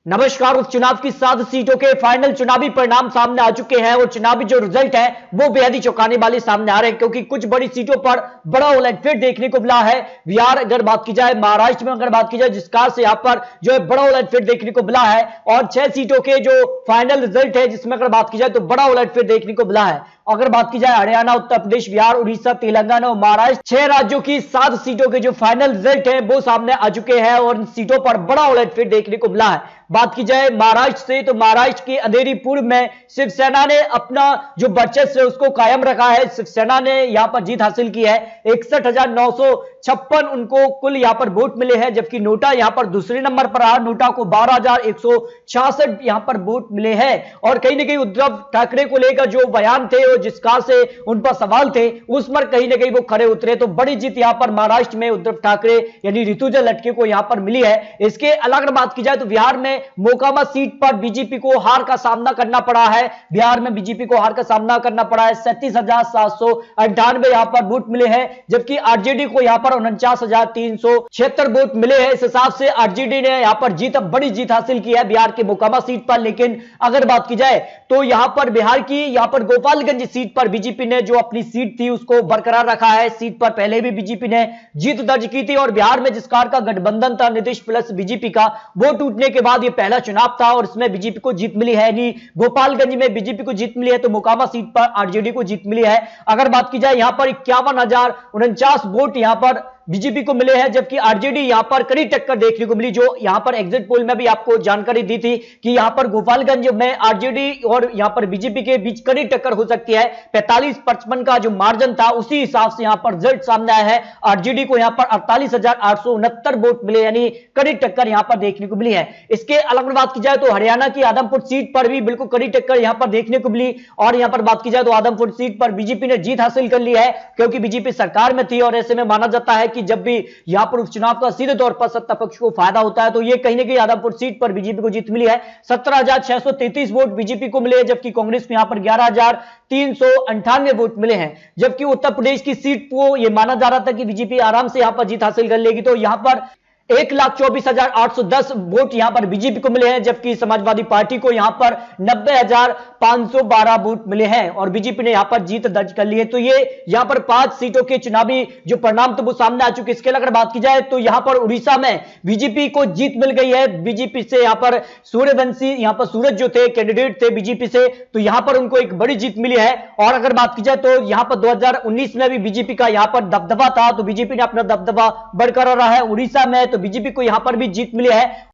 नमस्कार। उपचुनाव की 7 सीटों के फाइनल चुनावी परिणाम सामने आ चुके हैं और चुनावी जो रिजल्ट है वो बेहद ही चौंकाने वाले सामने आ रहे हैं, क्योंकि कुछ बड़ी सीटों पर बड़ा उलटफेर देखने को मिला है। बिहार अगर बात की जाए, महाराष्ट्र में अगर बात की जाए, जिस कार से यहां पर जो है बड़ा उलटफेर देखने को मिला है। और 6 सीटों के जो फाइनल रिजल्ट है जिसमें अगर बात की जाए तो बड़ा उलटफेर देखने को मिला है। अगर बात की जाए हरियाणा, उत्तर प्रदेश, बिहार, उड़ीसा, तेलंगाना और महाराष्ट्र, 6 राज्यों की 7 सीटों के जो फाइनल रिजल्ट है वो सामने आ चुके हैं और इन सीटों पर बड़ा उलटफेर देखने को मिला है। बात की जाए महाराष्ट्र से, तो महाराष्ट्र की अंधेरी पूर्व में शिवसेना ने अपना जो वर्चस्व है उसको कायम रखा है। शिवसेना ने यहां पर जीत हासिल की है। 61,956 उनको कुल यहां पर वोट मिले हैं, जबकि नोटा यहां पर दूसरे नंबर पर रहा। नोटा को 12,166 यहां पर वोट मिले हैं। और कहीं ना कहीं उद्धव ठाकरे को लेकर जो बयान थे और जिस कार से उन पर सवाल थे उस पर कहीं ना कहीं वो खड़े उतरे। तो बड़ी जीत यहां पर महाराष्ट्र में उद्धव ठाकरे यानी ऋतुजा लटके को यहां पर मिली है। इसके अलग बात की जाए तो बिहार में मोकामा सीट पर बीजेपी को हार का सामना करना पड़ा है। बिहार में बीजेपी को हार का सामना करना पड़ा है। 37,798 यहां पर वोट मिले हैं, जबकि आरजेडी को यहां पर 49,376 वोट मिले हैं। इस हिसाब से आरजेडी ने यहां पर बड़ी जीत हासिल की है बिहार के मोकामा सीट पर। लेकिन अगर बात की जाए तो यहां पर बिहार की यहां पर गोपालगंज सीट पर बीजेपी ने जो अपनी सीट थी उसको बरकरार रखा है। सीट पर पहले भी बीजेपी ने जीत दर्ज की थी और बिहार में जिस कार का गठबंधन था नीतीश प्लस बीजेपी का, वो टूटने के बाद ये पहला चुनाव था और इसमें बीजेपी को जीत मिली है। यानी गोपालगंज में बीजेपी को जीत मिली है तो मोकामा सीट पर आरजेडी को जीत मिली है। अगर बात की जाए यहां पर 51,049 वोट यहां पर बीजेपी को मिले हैं, जबकि आरजेडी यहां पर कड़ी टक्कर देखने को मिली। जो यहां पर एग्जिट पोल में भी आपको जानकारी दी थी कि यहां पर गोपालगंज में आरजेडी और यहां पर बीजेपी के बीच कड़ी टक्कर हो सकती है। 45-55 का जो मार्जिन था उसी हिसाब से यहां पर रिजल्ट सामने आया है। आरजेडी को यहां पर 48,869 वोट मिले, यानी कड़ी टक्कर यहां पर देखने को मिली है। इसके अलग बात की जाए तो हरियाणा की आदमपुर सीट पर भी बिल्कुल कड़ी टक्कर यहां पर देखने को मिली। और यहां पर बात की जाए तो आदमपुर सीट पर बीजेपी ने जीत हासिल कर ली है, क्योंकि बीजेपी सरकार में थी और ऐसे में माना जाता है कि जब भी यहां पर उपचुनाव का सीधे तौर पर सत्ता पक्ष को फायदा होता है तो ये कहीं ना कहीं आदमपुर सीट पर बीजेपी को जीत मिली है। 17,633 वोट बीजेपी को मिले, जबकि कांग्रेस को यहां पर 11,398 वोट मिले हैं। जबकि उत्तर प्रदेश की सीट को यह माना जा रहा था कि बीजेपी आराम से यहां पर जीत हासिल कर लेगी, तो यहां पर 1,24,810 वोट यहां पर बीजेपी को मिले हैं, जबकि समाजवादी पार्टी को यहां पर 90,512 वोट मिले हैं और बीजेपी ने यहां पर जीत दर्ज कर ली है। तो ये यहां पर 5 सीटों के चुनावी जो परिणाम थे वो सामने आ चुके। इसके अगर बात की जाए तो यहां पर उड़ीसा में बीजेपी को जीत मिल गई है। बीजेपी से यहां पर सूर्यवंशी, यहां पर सूरज जो थे कैंडिडेट थे बीजेपी से, तो यहां पर उनको एक बड़ी जीत मिली है। और अगर बात की जाए तो यहां पर 2019 में भी बीजेपी का यहां पर दबदबा था, तो बीजेपी ने अपना दबदबा बरकरार रहा है। उड़ीसा में तो बीजेपी को यहां पर भी जीत मिली है।